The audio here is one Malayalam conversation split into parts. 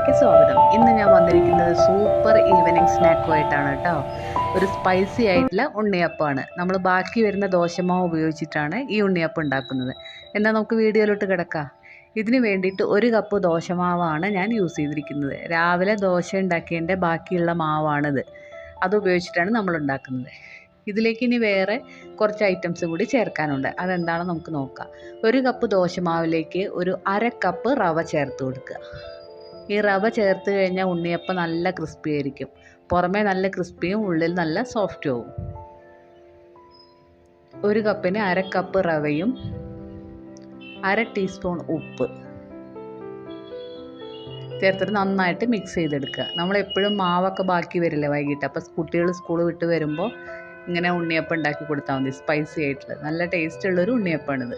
ചാനലിലേക്ക് സ്വാഗതം. ഇന്ന് ഞാൻ വന്നിരിക്കുന്നത് സൂപ്പർ ഈവനിങ് സ്നാക്കുമായിട്ടാണ് കേട്ടോ. ഒരു സ്പൈസി ആയിട്ടുള്ള ഉണ്ണിയപ്പമാണ്. നമ്മൾ ബാക്കി വരുന്ന ദോശമാവ് ഉപയോഗിച്ചിട്ടാണ് ഈ ഉണ്ണിയപ്പം ഉണ്ടാക്കുന്നത്. എന്നാൽ നമുക്ക് വീഡിയോയിലോട്ട് കിടക്കാം. ഇതിന് വേണ്ടിയിട്ട് 1 കപ്പ് ദോശമാവാണ് ഞാൻ യൂസ് ചെയ്തിരിക്കുന്നത്. രാവിലെ ദോശ ഉണ്ടാക്കിയതിൻ്റെ ബാക്കിയുള്ള മാവാണിത്. അത് ഉപയോഗിച്ചിട്ടാണ് നമ്മൾ ഉണ്ടാക്കുന്നത്. ഇതിലേക്ക് ഇനി വേറെ കുറച്ച് ഐറ്റംസ് കൂടി ചേർക്കാനുണ്ട്. അതെന്താണെന്ന് നമുക്ക് നോക്കാം. 1 കപ്പ് ദോശമാവിലേക്ക് ഒരു 1/2 കപ്പ് റവ ചേർത്ത് കൊടുക്കുക. ഈ റവ ചേർത്ത് കഴിഞ്ഞാൽ ഉണ്ണിയപ്പം നല്ല ക്രിസ്പി ആയിരിക്കും. പുറമേ നല്ല ക്രിസ്പിയും ഉള്ളിൽ നല്ല സോഫ്റ്റും ആവും. 1 കപ്പിന് 1/2 കപ്പ് റവയും 1/2 ടീസ്പൂൺ ഉപ്പ് ചേർത്തിട്ട് നന്നായിട്ട് മിക്സ് ചെയ്തെടുക്കുക. നമ്മളെപ്പോഴും മാവൊക്കെ ബാക്കി വരില്ലേ വൈകിട്ട്, അപ്പോൾ കുട്ടികൾ സ്കൂൾ വിട്ട് വരുമ്പോൾ ഇങ്ങനെ ഉണ്ണിയപ്പം ഉണ്ടാക്കി കൊടുത്താൽ മതി. സ്പൈസി ആയിട്ടുള്ള നല്ല ടേസ്റ്റ് ഉള്ളൊരു ഉണ്ണിയപ്പമാണിത്.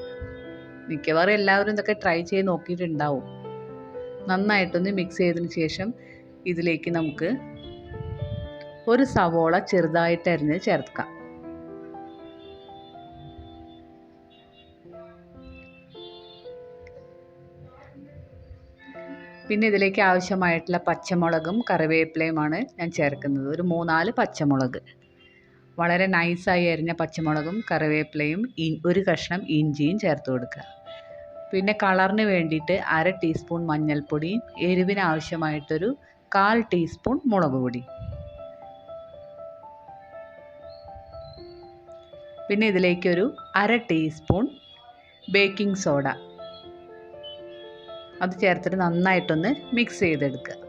മിക്കവാറും എല്ലാവരും ഇതൊക്കെ ട്രൈ ചെയ്ത് നോക്കിയിട്ടുണ്ടാവും. നന്നായിട്ടൊന്ന് മിക്സ് ചെയ്തതിന് ശേഷം ഇതിലേക്ക് നമുക്ക് ഒരു സവോള ചെറുതായിട്ട് അരിഞ്ഞ് ചേർക്കാം. പിന്നെ ഇതിലേക്ക് ആവശ്യമായിട്ടുള്ള പച്ചമുളകും കറിവേപ്പിലയുമാണ് ഞാൻ ചേർക്കുന്നത്. ഒരു 3-4 പച്ചമുളക്, വളരെ നൈസായി അരിഞ്ഞ പച്ചമുളകും കറിവേപ്പിലയും 1 കഷ്ണം ഇഞ്ചിയും ചേർത്ത് കൊടുക്കുക. പിന്നെ കളറിന് വേണ്ടിയിട്ട് 1/2 ടീസ്പൂൺ മഞ്ഞൾപ്പൊടിയും എരിവിന് ആവശ്യമായിട്ടൊരു 1/4 ടീസ്പൂൺ മുളക് പൊടി. പിന്നെ ഇതിലേക്കൊരു 1/2 ടീസ്പൂൺ ബേക്കിംഗ് സോഡ അത് ചേർത്തിട്ട് നന്നായിട്ടൊന്ന് മിക്സ് ചെയ്തെടുക്കുക.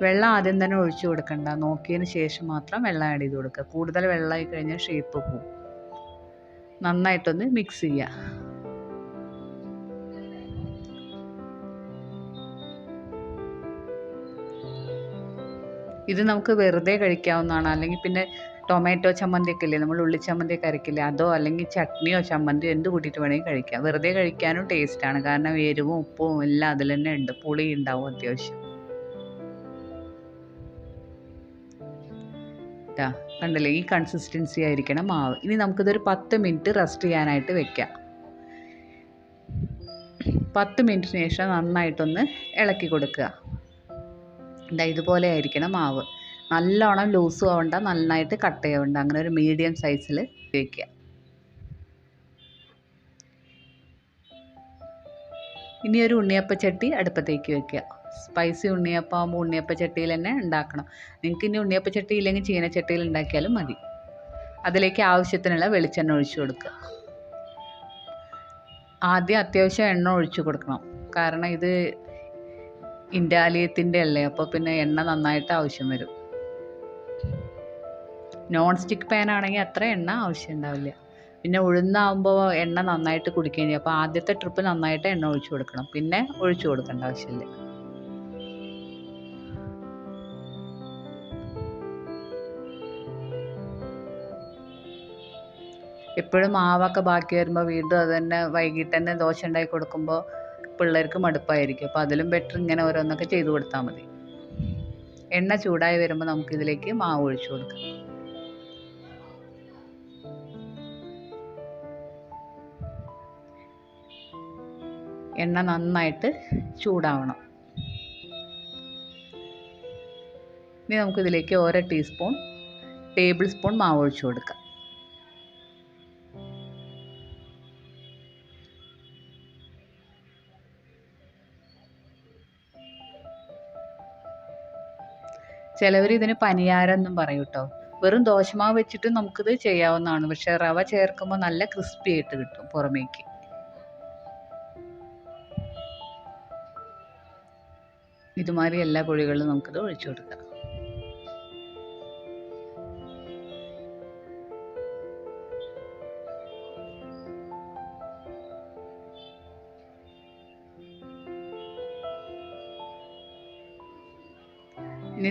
വെള്ളം ആദ്യം തന്നെ ഒഴിച്ചു കൊടുക്കണ്ട, നോക്കിയതിന് ശേഷം മാത്രം വെള്ളം ആഡ് ചെയ്ത് കൊടുക്കുക. കൂടുതൽ വെള്ളമായി കഴിഞ്ഞാൽ ഷേപ്പ് പോവും. നന്നായിട്ടൊന്ന് മിക്സ് ചെയ്യുക. ഇത് നമുക്ക് വെറുതെ കഴിക്കാവുന്നതാണ്. അല്ലെങ്കിൽ പിന്നെ ടൊമാറ്റോ ചമ്മന്തിയൊക്കെ ഇല്ലേ, നമ്മൾ ഉള്ളി ചമ്മന്തിയൊക്കെ അരക്കില്ലേ, അതോ അല്ലെങ്കിൽ ചട്നിയോ ചമ്മന്തിയോ എന്ത് കൂട്ടിയിട്ട് വേണമെങ്കിൽ കഴിക്കാം. വെറുതെ കഴിക്കാനും ടേസ്റ്റാണ്. കാരണം എരിവും ഉപ്പും എല്ലാം അതിൽ തന്നെ ഉണ്ട്. പുളി ഉണ്ടാവും അത്യാവശ്യം. കണ്ടില്ലേ, ഈ കൺസിസ്റ്റൻസി ആയിരിക്കണം മാവ്. ഇനി നമുക്കിതൊരു 10 മിനിറ്റ് റെസ്റ്റ് ചെയ്യാനായിട്ട് വെക്കാം. 10 മിനിറ്റിന് ശേഷം നന്നായിട്ടൊന്ന് ഇളക്കി കൊടുക്കുക. ഇതുപോലെ ആയിരിക്കണം മാവ്. നല്ലോണം ലൂസും ആവണ്ട, നന്നായിട്ട് കട്ട് ചെയ്യണ്ട. അങ്ങനെ ഒരു മീഡിയം സൈസിൽ വയ്ക്കുക. ഇനി ഒരു ഉണ്ണിയപ്പച്ചട്ടി അടുപ്പത്തേക്ക് വെക്കുക. സ്പൈസി ഉണ്ണിയപ്പമാകുമ്പോൾ ഉണ്ണിയപ്പച്ചട്ടിയിൽ തന്നെ ഉണ്ടാക്കണം. നിങ്ങൾക്ക് ഇനി ഉണ്ണിയപ്പച്ചട്ടി ഇല്ലെങ്കിൽ ചീനച്ചട്ടിയിൽ ഉണ്ടാക്കിയാലും മതി. അതിലേക്ക് ആവശ്യത്തിനുള്ള വെളിച്ചെണ്ണ ഒഴിച്ചു കൊടുക്കുക. ആദ്യം അത്യാവശ്യം എണ്ണ ഒഴിച്ചു കൊടുക്കണം. കാരണം ഇത് ഇൻഡാലിയത്തിൻ്റെ അല്ലേ, അപ്പോൾ പിന്നെ എണ്ണ നന്നായിട്ട് ആവശ്യം വരും. നോൺ സ്റ്റിക്ക് പാൻ ആണെങ്കിൽ അത്ര എണ്ണ ആവശ്യം ഉണ്ടാവില്ല. പിന്നെ ഉഴുന്നാകുമ്പോൾ എണ്ണ നന്നായിട്ട് കുടിക്കുകയും ചെയ്യും. അപ്പോൾ ആദ്യത്തെ ട്രിപ്പ് നന്നായിട്ട് എണ്ണ ഒഴിച്ചു കൊടുക്കണം, പിന്നെ ഒഴിച്ചു കൊടുക്കേണ്ട ആവശ്യമില്ല. എപ്പോഴും മാവൊക്കെ ബാക്കി വരുമ്പോൾ വീണ്ടും അത് തന്നെ വൈകിട്ട് തന്നെ ദോശ ഉണ്ടാക്കി കൊടുക്കുമ്പോൾ പിള്ളേർക്ക് മടുപ്പായിരിക്കും. അപ്പോൾ അതിലും ബെറ്റർ ഇങ്ങനെ ഓരോന്നൊക്കെ ചെയ്ത് കൊടുത്താൽ മതി. എണ്ണ ചൂടായി വരുമ്പോൾ നമുക്കിതിലേക്ക് മാവ് ഒഴിച്ചു കൊടുക്കാം. എണ്ണ നന്നായിട്ട് ചൂടാവണം. ഇനി നമുക്കിതിലേക്ക് 1 ടേബിൾ സ്പൂൺ മാവ് ഒഴിച്ചു കൊടുക്കാം. ചിലവർ ഇതിന് പനിയാരം എന്നും പറയും കേട്ടോ. വെറും ദോശമാവ് വെച്ചിട്ട് നമുക്കിത് ചെയ്യാവുന്നതാണ്. പക്ഷെ റവ ചേർക്കുമ്പോൾ നല്ല ക്രിസ്പി ആയിട്ട് കിട്ടും പുറമേക്ക്. ഇതുമാതിരി എല്ലാ കുഴികളിലും നമുക്കിത് ഒഴിച്ചു കൊടുക്കാം. ഇനി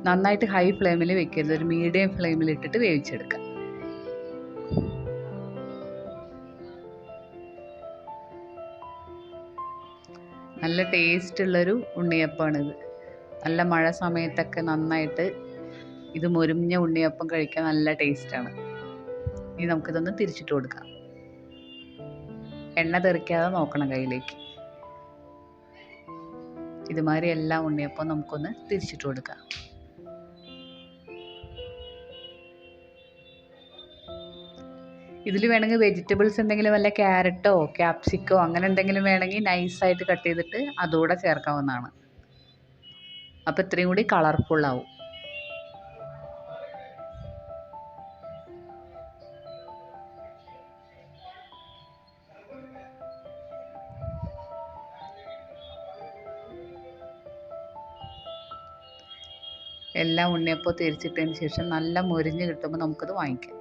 നന്നായിട്ട് ഹൈ ഫ്ലെയിമിൽ വെക്കരുത്. ഒരു മീഡിയം ഫ്ലെയിമിൽ ഇട്ടിട്ട് വേവിച്ചെടുക്കാം. നല്ല ടേസ്റ്റുള്ളൊരു ഉണ്ണിയപ്പമാണിത്. നല്ല മഴ സമയത്തൊക്കെ നന്നായിട്ട് ഇത് മുരിഞ്ഞ ഉണ്ണിയപ്പം കഴിക്കാൻ നല്ല ടേസ്റ്റാണ്. ഇനി നമുക്കിതൊന്ന് തിരിച്ചിട്ട് കൊടുക്കാം. എണ്ണ തെറിക്കാതെ നോക്കണം കയ്യിലേക്ക്. ഇതുമാതിരി എല്ലാ ഉണ്ണിയപ്പം നമുക്കൊന്ന് തിരിച്ചിട്ട് കൊടുക്കാം. ഇതിൽ വേണമെങ്കിൽ വെജിറ്റബിൾസ് എന്തെങ്കിലും വല്ല ക്യാരറ്റോ ക്യാപ്സിക്കോ അങ്ങനെ എന്തെങ്കിലും വേണമെങ്കിൽ നൈസായിട്ട് കട്ട് ചെയ്തിട്ട് അതുകൂടെ ചേർക്കാവുന്നതാണ്. അപ്പോൾ ഇത്രയും കൂടി കളർഫുള്ളാവും. എല്ലാ ഉണ്ണിയപ്പം തിരിച്ചിട്ടതിന് ശേഷം നല്ല മൊരിഞ്ഞ് കിട്ടുമ്പോൾ നമുക്കത് വാങ്ങിക്കാം.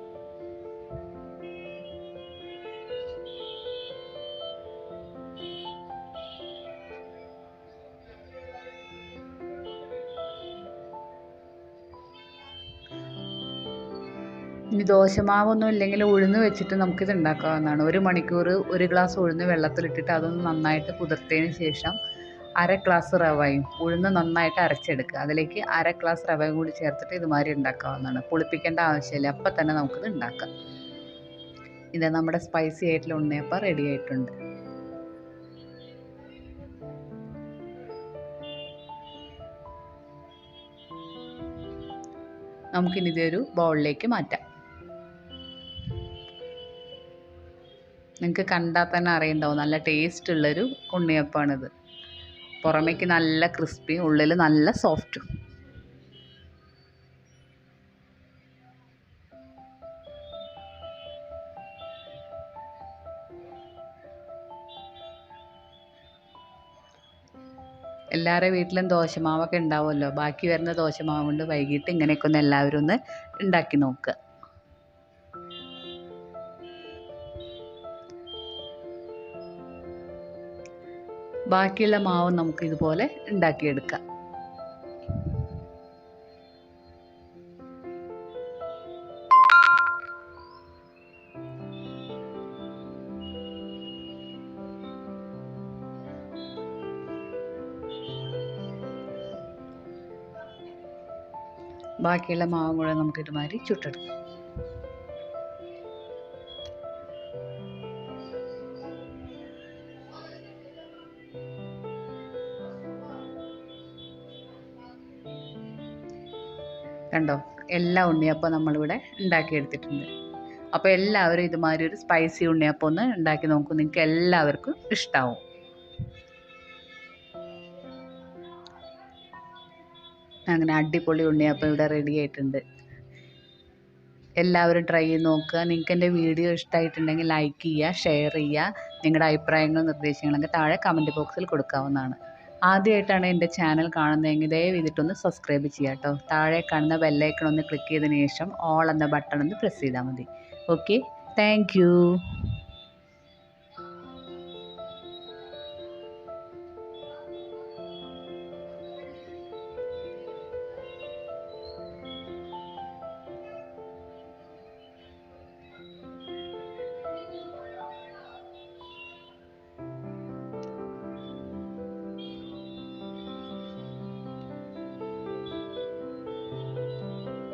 ഇനി ദോശമാവൊന്നും ഇല്ലെങ്കിൽ ഉഴുന്ന് വെച്ചിട്ട് നമുക്കിത് ഉണ്ടാക്കാവുന്നതാണ്. 1 മണിക്കൂർ 1 ഗ്ലാസ് ഉഴുന്ന് വെള്ളത്തിലിട്ടിട്ട് അതൊന്ന് നന്നായിട്ട് കുതിർത്തതിന് ശേഷം 1/2 ഗ്ലാസ് റവയും ഉഴുന്ന് നന്നായിട്ട് അരച്ചെടുക്കുക. അതിലേക്ക് 1/2 ഗ്ലാസ് റവയും കൂടി ചേർത്തിട്ട് ഇതുമാതിരി ഉണ്ടാക്കാവുന്നതാണ്. പുളിപ്പിക്കേണ്ട ആവശ്യമില്ല, അപ്പം തന്നെ നമുക്കിത് ഉണ്ടാക്കാം. ഇത് നമ്മുടെ സ്പൈസി ആയിട്ടുള്ള ഉണ്ണിയപ്പം റെഡി ആയിട്ടുണ്ട്. നമുക്കിനി ഇതൊരു ബൗളിലേക്ക് മാറ്റാം. നിങ്ങൾക്ക് കണ്ടാൽ തന്നെ അറിയുണ്ടാവും നല്ല ടേസ്റ്റ് ഉള്ളൊരു ഉണ്ണിയപ്പമാണിത്. പുറമേക്ക് നല്ല ക്രിസ്പി, ഉള്ളിൽ നല്ല സോഫ്റ്റും. എല്ലാവരുടെ വീട്ടിലും ദോശമാവൊക്കെ ഉണ്ടാവുമല്ലോ. ബാക്കി വരുന്ന ദോശമാവ് കൊണ്ട് വൈകിട്ട് ഇങ്ങനെയൊക്കെ ഒന്ന് എല്ലാവരും ഒന്ന് ഉണ്ടാക്കി നോക്കുക. ബാക്കിയുള്ള മാവ് നമുക്ക് ഇതുപോലെ ഉണ്ടാക്കിയെടുക്കാം. ബാക്കിയുള്ള മാവും കൂടെ നമുക്ക് ഇതുമാതിരി ചുട്ടെടുക്കാം. കണ്ടോ, എല്ലാ ഉണ്ണിയപ്പം നമ്മളിവിടെ ഉണ്ടാക്കിയെടുത്തിട്ടുണ്ട്. അപ്പോൾ എല്ലാവരും ഇതുമാതിരി ഒരു സ്പൈസി ഉണ്ണിയപ്പം ഒന്ന് ഉണ്ടാക്കി നോക്കും. നിങ്ങൾക്ക് എല്ലാവർക്കും ഇഷ്ടമാവും. അങ്ങനെ അടിപൊളി ഉണ്ണിയപ്പം ഇവിടെ റെഡി ആയിട്ടുണ്ട്. എല്ലാവരും ട്രൈ ചെയ്ത് നോക്കുക. നിങ്ങൾക്ക് എൻ്റെ വീഡിയോ ഇഷ്ടമായിട്ടുണ്ടെങ്കിൽ ലൈക്ക് ചെയ്യുക, ഷെയർ ചെയ്യുക. നിങ്ങളുടെ അഭിപ്രായങ്ങളും നിർദ്ദേശങ്ങളൊക്കെ താഴെ കമൻറ്റ് ബോക്സിൽ കൊടുക്കാവുന്നതാണ്. ആദ്യമായിട്ടാണ് എൻ്റെ ചാനൽ കാണുന്നതെങ്കിൽ ദയവ് ചെയ്തിട്ടൊന്ന് സബ്സ്ക്രൈബ് ചെയ്യുക കേട്ടോ. താഴെ കാണുന്ന ബെല്ലൈക്കൺ ഒന്ന് ക്ലിക്ക് ചെയ്തതിന് ശേഷം ഓൾ എന്ന ബട്ടൺ ഒന്ന് പ്രസ് ചെയ്താൽ മതി. Okay, thank you.